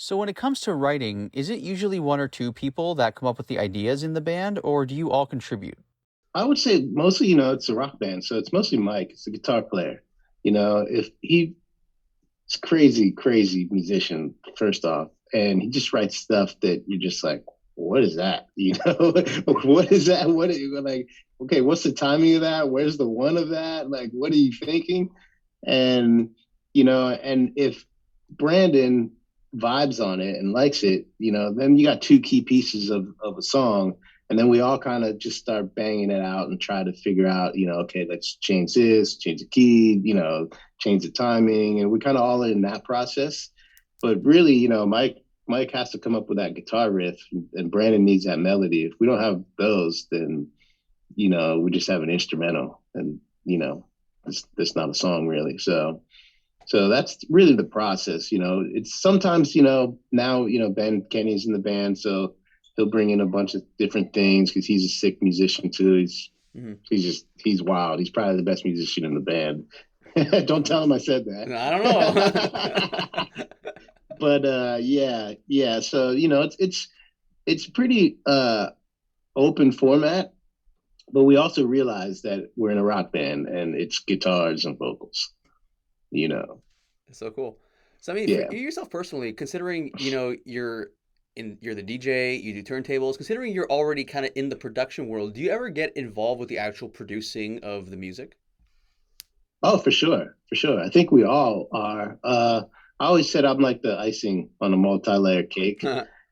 So when it comes to writing, is it usually one or two people that come up with the ideas in the band, or do you all contribute? I would say mostly, it's a rock band, so it's mostly Mike. It's a guitar player. If he's crazy, crazy musician, first off, and he just writes stuff that you're just like, what is that? What is that? What are you like? Okay, what's the timing of that? Where's the one of that? Like, what are you thinking? And and if Brandon vibes on it and likes it, then you got two key pieces of a song. And then we all kind of just start banging it out and try to figure out, okay, let's change this, change the key, change the timing. And we kind of all in that process. But really, Mike has to come up with that guitar riff, and Brandon needs that melody. If we don't have those, then, we just have an instrumental, and, it's not a song really. So that's really the process. It's sometimes, now, Ben Kenney's in the band, so he'll bring in a bunch of different things because he's a sick musician too. He's wild. He's probably the best musician in the band. Don't tell him I said that. I don't know. But yeah. So it's pretty open format, but we also realize that we're in a rock band and it's guitars and vocals. It's so cool. So I mean, for Yeah. you yourself personally, considering you're the DJ, you do turntables, considering you're already kind of in the production world, do you ever get involved with the actual producing of the music? Oh, for sure, for sure. I think we all are. I always said I'm like the icing on a multi-layer cake.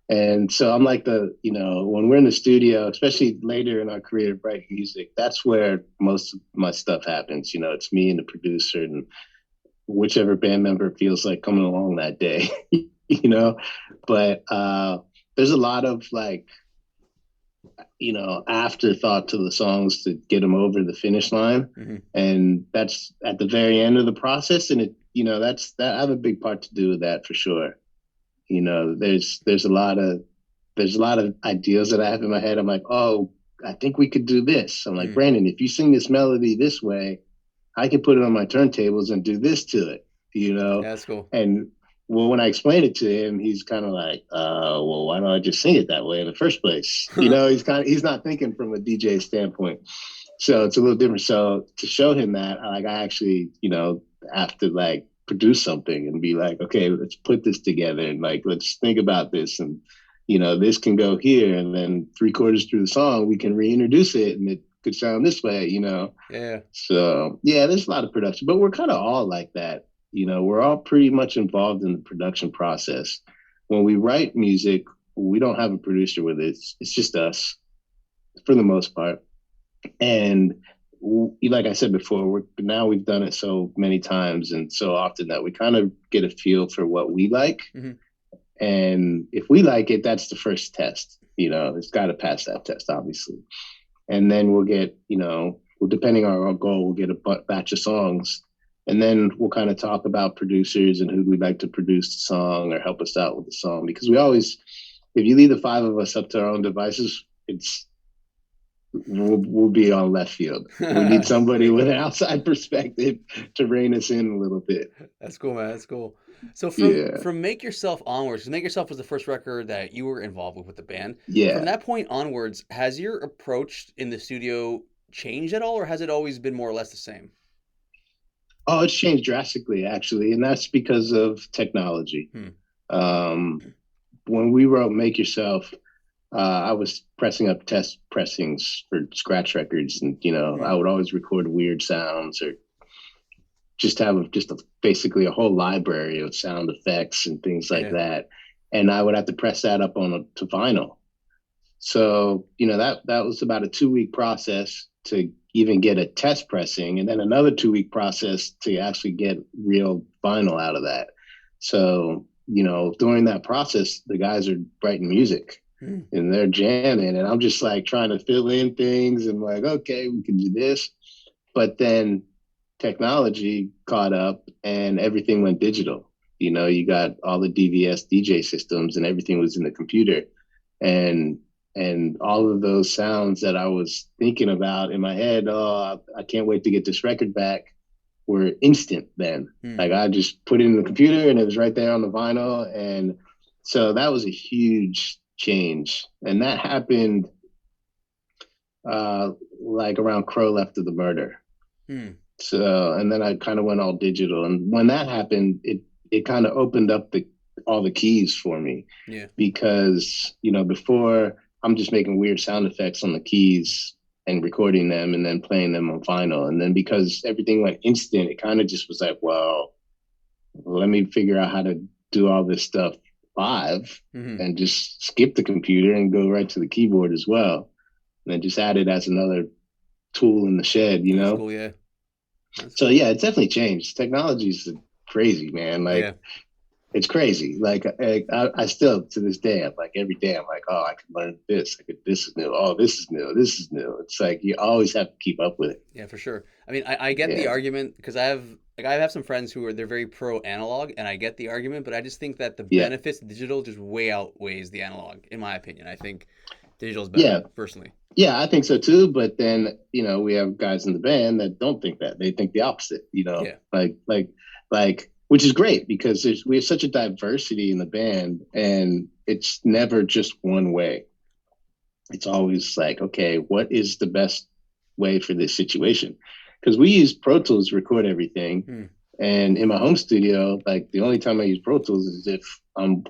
And so I'm like when we're in the studio, especially later in our career writing music, that's where most of my stuff happens. It's me and the producer and whichever band member feels like coming along that day, But there's a lot of afterthought to the songs to get them over the finish line. Mm-hmm. And that's at the very end of the process. And I have a big part to do with that for sure. There's a lot of ideas that I have in my head. I'm like, oh, I think we could do this. I'm like, Brandon, if you sing this melody this way, I can put it on my turntables and do this to it, Yeah, that's cool. And well, when I explain it to him, he's kind of like, well, why don't I just sing it that way in the first place? He's not thinking from a DJ standpoint. So it's a little different. So to show him that, I actually, have to produce something and be like, okay, let's put this together and let's think about this. And, this can go here. And then 3/4 through the song, we can reintroduce it and it could sound this way, Yeah. So yeah, there's a lot of production, but we're kind of all like that. We're all pretty much involved in the production process. When we write music, we don't have a producer with it. It's just us for the most part. And like I said before, now we've done it so many times and so often that we kind of get a feel for what we like. Mm-hmm. And if we like it, that's the first test. It's got to pass that test, obviously. And then we'll get, depending on our goal, we'll get a batch of songs. And then we'll kind of talk about producers and who we'd like to produce the song or help us out with the song. Because we always, if you leave the five of us up to our own devices, we'll be on left field. We need somebody with an outside perspective to rein us in a little bit. That's cool, man. That's cool. So Yeah. from Make Yourself onwards, 'cause Make Yourself was the first record that you were involved with the band. From Yeah. that point onwards, has your approach in the studio changed at all, or has it always been more or less the same? Oh, it's changed drastically, actually. And that's because of technology. Um, when we wrote Make Yourself, I was pressing up test pressings for scratch records. And, I would always record weird sounds or just have basically a whole library of sound effects and things like that. And I would have to press that up to vinyl. So, that was about a 2-week process to even get a test pressing, and then another 2-week process to actually get real vinyl out of that. So, during that process, the guys are writing music and they're jamming, and I'm just trying to fill in things and okay, we can do this. But then technology caught up and everything went digital. You got all the DVS DJ systems and everything was in the computer. And all of those sounds that I was thinking about in my head, oh, I can't wait to get this record back, were instant then. I just put it in the computer and it was right there on the vinyl. And So that was a huge change. And that happened uh, like around Crow after the murder. Hmm. So, and then I kind of went all digital. And when that happened, it kind of opened up all the keys for me Yeah. because, before I'm just making weird sound effects on the keys and recording them and then playing them on vinyl. And then because everything went instant, it kind of just was like, well, let me figure out how to do all this stuff live Hmm. and just skip the computer and go right to the keyboard as well. And then just add it as another tool in the shed, That's cool. Yeah. That's So cool. yeah, it's definitely changed. Technology is crazy, man. Yeah. Like it's crazy. Like I still to this day, I'm like every day, I'm like, oh, I can learn this. This is new. Oh, this is new. This is new. It's like you always have to keep up with it. Yeah, for sure. I mean, I get the Yeah, argument because I have some friends who are they're very pro analog, and I get the argument, but I just think that the yeah, benefits of digital just way outweighs the analog, in my opinion. I think digital is better, yeah, personally. yeah. I think so too. But then we have guys in the band that don't think that. They think the opposite. Yeah. Like, which is great because we have such a diversity in the band, and it's never just one way. It's always like, okay, what is the best way for this situation? Because we use Pro Tools to record everything. Hmm. And in my home studio, like the only time I use Pro Tools is if I'm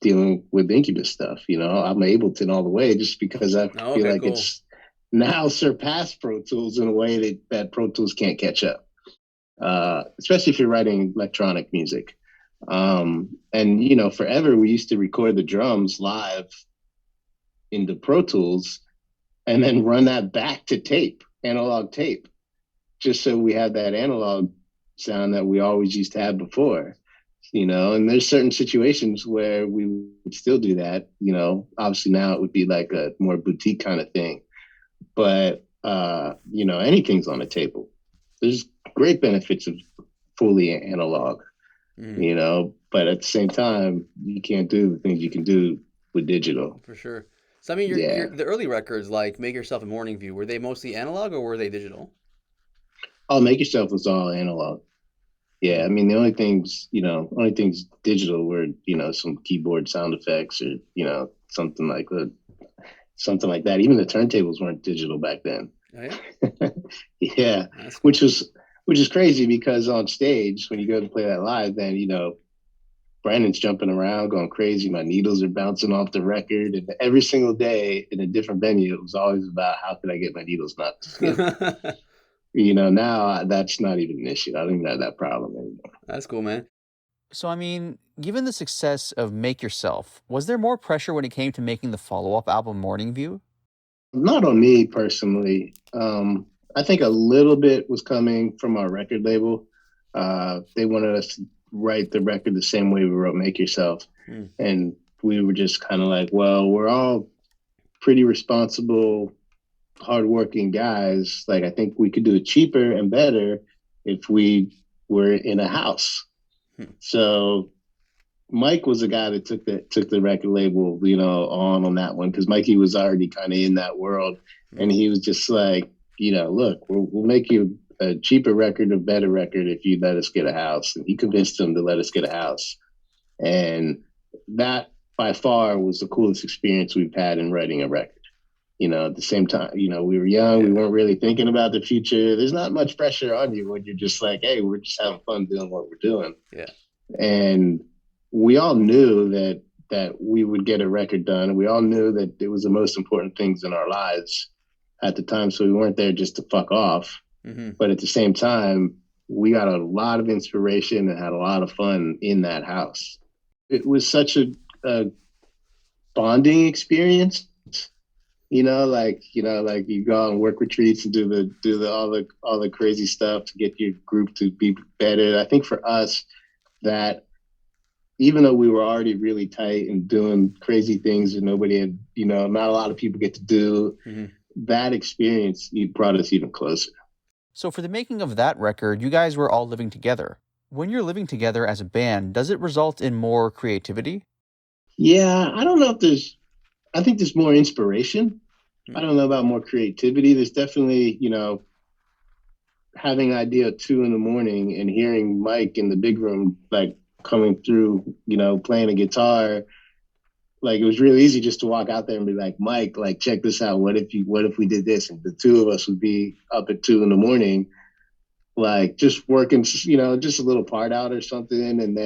dealing with Incubus stuff. I'm Ableton all the way just because I Oh, feel okay, like cool. it's now surpassed Pro Tools in a way that Pro Tools can't catch up, especially if you're writing electronic music. And, forever we used to record the drums live into Pro Tools and then run that back to tape, analog tape, just so we had that analog sound that we always used to have before. And there's certain situations where we would still do that. Obviously now it would be like a more boutique kind of thing, but anything's on the table. There's great benefits of fully analog, Hmm. but at the same time, you can't do the things you can do with digital. For sure. So I mean, your Yeah. the early records like Make Yourself a Morning View, were they mostly analog or were they digital? Oh, Make Yourself was all analog. Yeah, Hmm. I mean the only things digital were some keyboard sound effects or something like that. Even the turntables weren't digital back then. Oh yeah, Yeah, that's which cool. was which is crazy because on stage when you go to play that live, then Brandon's jumping around, going crazy. My needles are bouncing off the record, and every single day in a different venue, it was always about how could I get my needles not to skip. Now that's not even an issue. I don't even have that problem anymore. That's cool, man. So, I mean, given the success of Make Yourself, was there more pressure when it came to making the follow up album Morning View? Not on me personally. I think a little bit was coming from our record label. They wanted us to write the record the same way we wrote Make Yourself. Hmm. And we were just kind of like, well, we're all pretty responsible, hardworking guys. Like, I think we could do it cheaper and better if we were in a house. Hmm. So Mike was the guy that took the record label, on that one because Mikey was already kind of in that world, Hmm. and he was just like, look, we'll make you a cheaper record, a better record if you let us get a house. And he convinced him to let us get a house, and that by far was the coolest experience we've had in writing a record. At the same time, we were young, we Yeah. weren't really thinking about the future. There's not much pressure on you when you're just like, hey, we're just having fun doing what we're doing. Yeah. And we all knew that we would get a record done. We all knew that it was the most important things in our lives at the time. So we weren't there just to fuck off. Hmm. But at the same time, we got a lot of inspiration and had a lot of fun in that house. It was such a bonding experience. Like you go on work retreats and do all the crazy stuff to get your group to be better. I think for us that even though we were already really tight and doing crazy things that nobody had, not a lot of people get to do, Hmm. that experience brought us even closer. So, for the making of that record, you guys were all living together. When you're living together as a band, does it result in more creativity? Yeah, I don't know if I think there's more inspiration. I Hmm. don't know about more creativity. There's definitely, having an idea at 2 a.m. and hearing Mike in the big room, like coming through, playing a guitar like it was really easy just to walk out there and be like, Mike, like check this out. What if we did this? And the two of us would be up at 2 a.m, like just working, just a little part out or something. And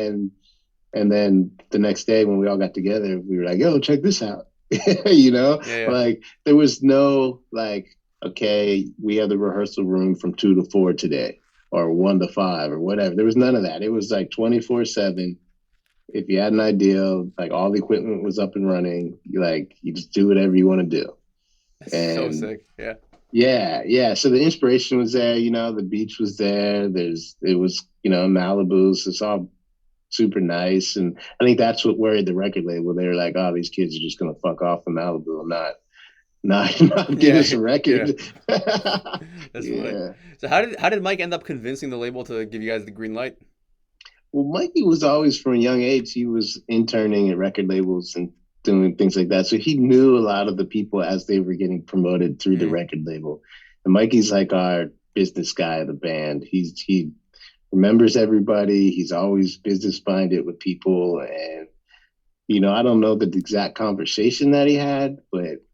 then the next day when we all got together, we were like, yo, check this out. Yeah. Like there was no like, okay, we have the rehearsal room from 2 to 4 today or 1 to 5 or whatever. There was none of that. It was like 24/7. If you had an idea, like all the equipment was up and running, you just do whatever you want to do. That's so And sick. Yeah. yeah. So the inspiration was there, the beach was there. It was, Malibu's. It's all super nice. And I think that's what worried the record label. They were like, oh, these kids are just gonna fuck off in Malibu and not give Yeah. us a Yeah. record. That's funny. Yeah. So how did Mike end up convincing the label to give you guys the green light? Well, Mikey was always from a young age. He was interning at record labels and doing things like that. So he knew a lot of the people as they were getting promoted through the Mm. record label. And Mikey's like our business guy of the band. He remembers everybody. He's always business minded with people. And, I don't know the exact conversation that he had, but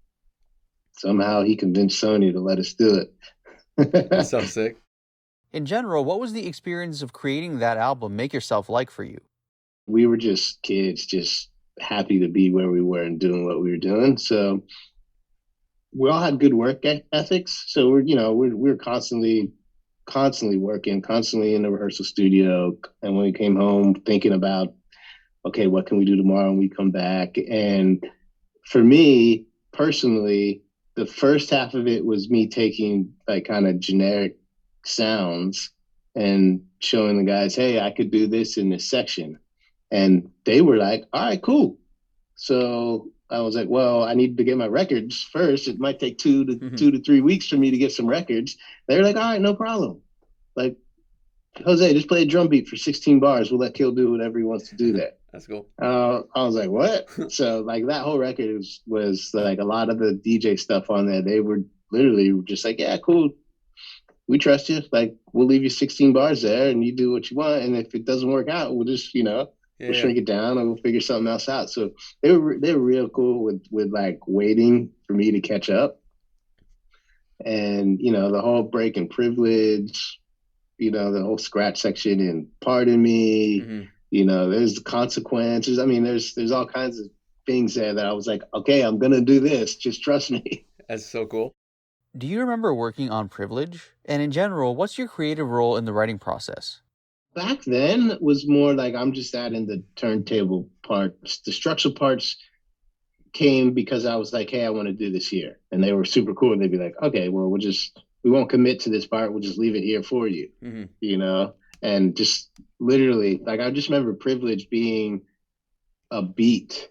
somehow he convinced Sony to let us do That's it. so sick. In general, what was the experience of creating that album Make Yourself like for you? We were just kids, just happy to be where we were and doing what we were doing. So we all had good work ethics. So we're constantly working, constantly in the rehearsal studio. And when we came home, thinking about, okay, what can we do tomorrow when we come back? And for me personally, the first half of it was me taking like kind of generic sounds and showing the guys, hey, I could do this in this section. And they were like, all right, cool. So I was like, well, I need to get my records first. It might take 2 to 3 weeks for me to get some records. They were like, all right, no problem. Like, Jose, just play a drum beat for 16 bars. We'll let Kill do whatever he wants to do there. That's cool. I was like, what? So like that whole record was like a lot of the DJ stuff on there. They were literally just like, yeah, cool. We trust you. Like, we'll leave you 16 bars there and you do what you want. And if it doesn't work out, we'll just, we'll shrink it down and we'll figure something else out. So they were real cool with like waiting for me to catch up. And, the whole break and privilege, the whole scratch section and pardon me, there's the consequences. I mean, there's all kinds of things there that I was like, okay, I'm going to do this. Just trust me. That's so cool. Do you remember working on Privilege? And in general, what's your creative role in the writing process? Back then it was more like I'm just adding the turntable parts. The structural parts came because I was like, hey, I want to do this here. And they were super cool. And they'd be like, okay, well, we won't commit to this part. We'll just leave it here for you, and just literally, like, I just remember Privilege being a beat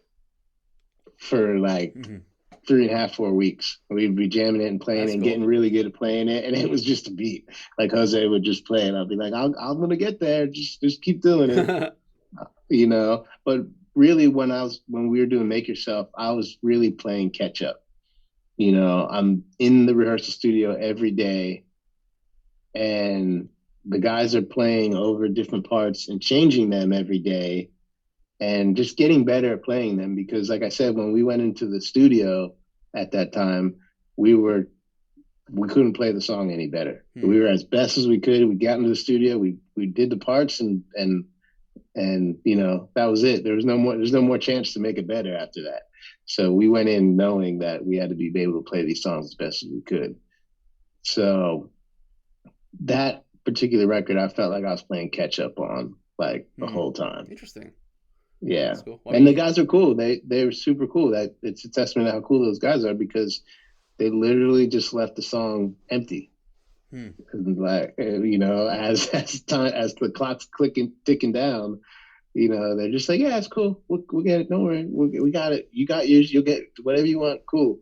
for like 3.5, 4 weeks. We'd be jamming it and playing it and getting really good at playing it. And it was just a beat. Like Jose would just play it. I'd be like, I'm going to get there. Just keep doing it, But really, when we were doing Make Yourself, I was really playing catch up. I'm in the rehearsal studio every day and the guys are playing over different parts and changing them every day and just getting better at playing them. Because like I said, when we went into the studio at that time, we couldn't play the song any better. We were as best as we could. We got into the studio, we did the parts and that was it. There's no more chance to make it better after that. So we went in knowing that we had to be able to play these songs as best as we could. So that particular record, I felt like I was playing catch up on like the whole time. Interesting. Yeah. Cool. Well, and the guys are cool. They were super cool. That it's a testament to how cool those guys are because they literally just left the song empty. Like, as the clock's ticking down, they're just like, yeah, it's cool. We'll get it. Don't worry. We got it. You got yours. You'll get whatever you want. Cool.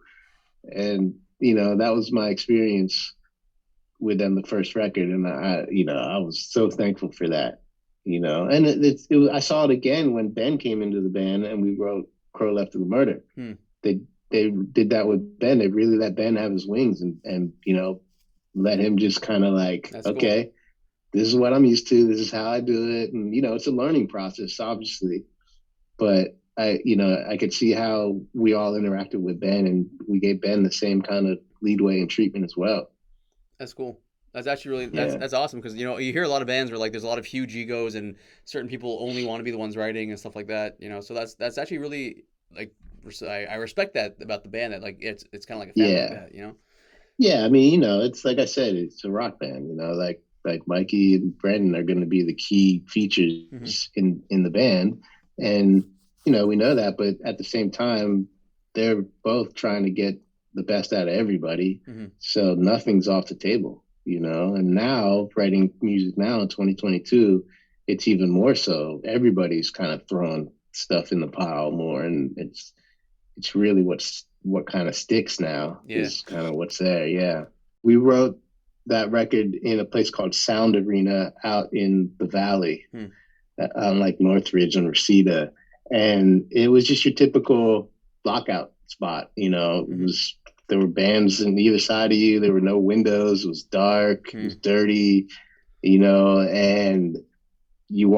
And, that was my experience with them, the first record. And I was so thankful for that, and I saw it again when Ben came into the band and we wrote Crow Left of the Murder. They did that with Ben. They really let Ben have his wings and let him just kind of like, That's okay, cool. This is what I'm used to. This is how I do it. And, it's a learning process, obviously. But, I could see how we all interacted with Ben, and we gave Ben the same kind of leadway and treatment as well. That's cool. That's actually really Yeah. that's awesome because you hear a lot of bands where like there's a lot of huge egos and certain people only want to be the ones writing and stuff like that. So that's actually really like I respect that about the band that like it's kind of like a family like Yeah. that. Yeah. I mean, it's like I said, it's a rock band, like Mikey and Brandon are going to be the key Hmm. features in the band. And, we know that, but at the same time, they're both trying to get the best out of everybody. Hmm. So nothing's off the table, and now writing music now in 2022, it's even more so. Everybody's kind of throwing stuff in the pile more. And it's really what kind of sticks now Yeah. is kind of what's there. Yeah. We wrote that record in a place called Sound Arena out in the valley, Hmm. on like Northridge and Reseda. And it was just your typical lockout spot. Hmm. There were bands on either side of you. There were no windows. It was dark. It Hmm. was dirty, and you'd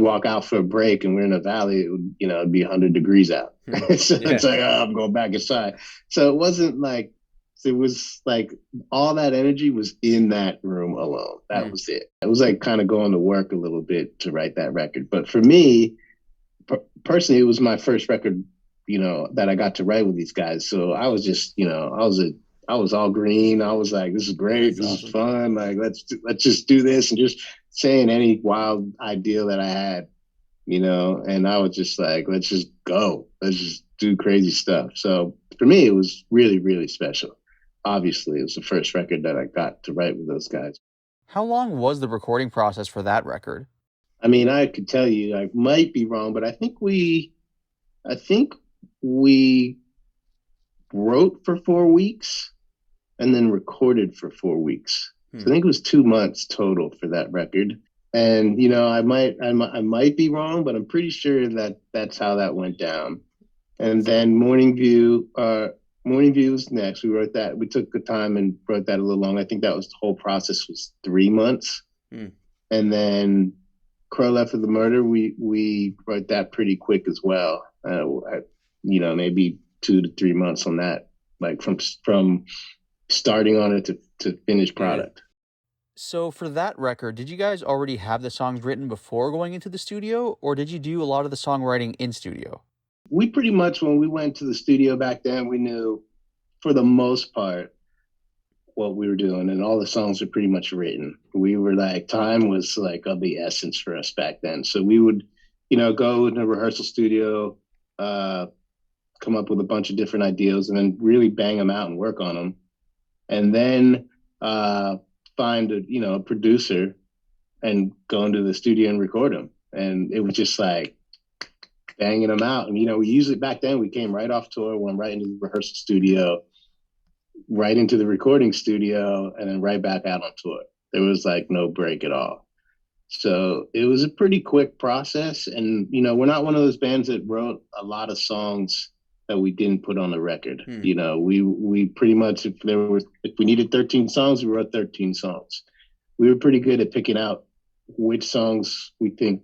walk out for a break, and we're in a valley. It'd be 100 degrees out. Hmm. So Yeah. it's like, oh, I'm going back inside. So it wasn't like, it was like all that energy was in that room alone. That Hmm. was it. It was like kind of going to work a little bit to write that record. But for me, personally, it was my first record, that I got to write with these guys. So I was just, I was all green. I was like, this is great. That's This is awesome. fun. Like, let's just do this, and just saying any wild idea that I had, and I was just like, let's just go. Let's just do crazy stuff. So for me, it was really, really special. Obviously, it was the first record that I got to write with those guys. How long was the recording process for that record? I mean, I could tell you, I might be wrong, but I think we wrote for 4 weeks and then recorded for 4 weeks. Hmm. So I think it was 2 months total for that record. And I might be wrong, but I'm pretty sure that that's how that went down. And That's cool. then Morning View was next. We wrote that. We took the time and wrote that a little long. I think that was the whole process was 3 months. Hmm. And then Crow Left of the Murder, we wrote that pretty quick as well. Maybe 2 to 3 months on that, like from starting on it to finished Yeah. product. So for that record, did you guys already have the songs written before going into the studio, or did you do a lot of the songwriting in studio? We pretty much, when we went to the studio back then, we knew for the most part what we were doing, and all the songs were pretty much written. We were like, time was like of the essence for us back then. So we would, go in a rehearsal studio, uh, come up with a bunch of different ideas, and then really bang them out and work on them. And then find a producer and go into the studio and record them. And it was just like banging them out. And we usually back then we came right off tour, went right into the rehearsal studio, right into the recording studio, and then right back out on tour. There was like no break at all. So it was a pretty quick process. And we're not one of those bands that wrote a lot of songs that we didn't put on the record. Hmm. We pretty much, if we needed 13 songs, we wrote 13 songs. We were pretty good at picking out which songs we think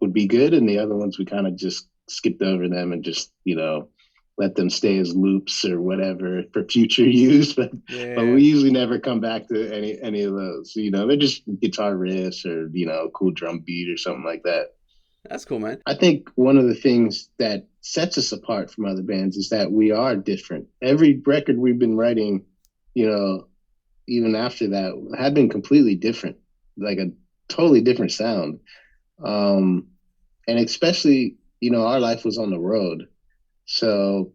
would be good, and the other ones we kind of just skipped over them and just let them stay as loops or whatever for future use. But Yeah. we usually never come back to any of those. They're just guitar riffs or a cool drum beat or something like that. That's cool, man. I think one of the things that sets us apart from other bands is that we are different. Every record we've been writing, you know, even after that, had been completely different, like a totally different sound. Um, and especially, our life was on the road, so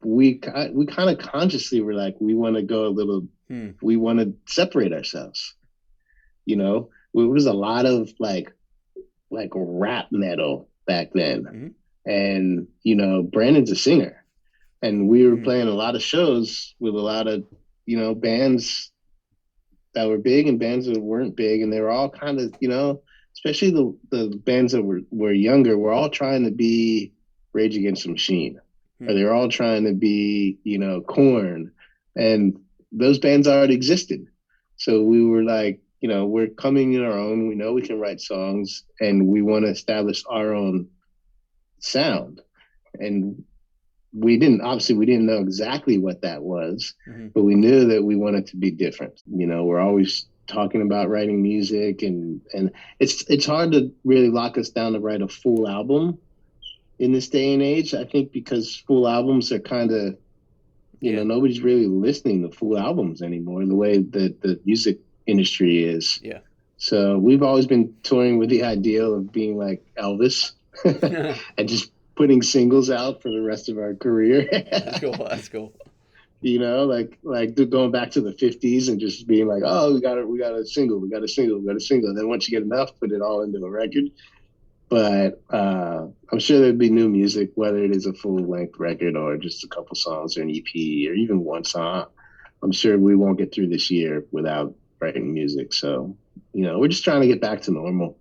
we kind of consciously were like, we want to go a little, Hmm. we want to separate ourselves. It was a lot of like rap metal back then, Hmm. and Brandon's a singer, and we were Hmm. playing a lot of shows with a lot of bands that were big and bands that weren't big, and they were all kind of especially the bands that were younger, were all trying to be Rage Against the Machine, or Hmm. they were all trying to be Korn, and those bands already existed. So we were like, we're coming in our own. We know we can write songs, and we want to establish our own sound. And we didn't know exactly what that was, Mm-hmm. but we knew that we wanted to be different. You know, we're always talking about writing music, and it's hard to really lock us down to write a full album in this day and age. I think because full albums are kind of, you know, nobody's really listening to full albums anymore, the way that the music industry is. Yeah. So we've always been toying with the idea of being like Elvis and just putting singles out for the rest of our career. That's cool. That's cool. You know, like going back to the 50s and just being like, oh, we got a single. And then once you get enough, put it all into a record. But I'm sure there'd be new music, whether it is a full-length record or just a couple songs or an EP or even one song. I'm sure we won't get through this year without writing music. So, you know, we're just trying to get back to normal.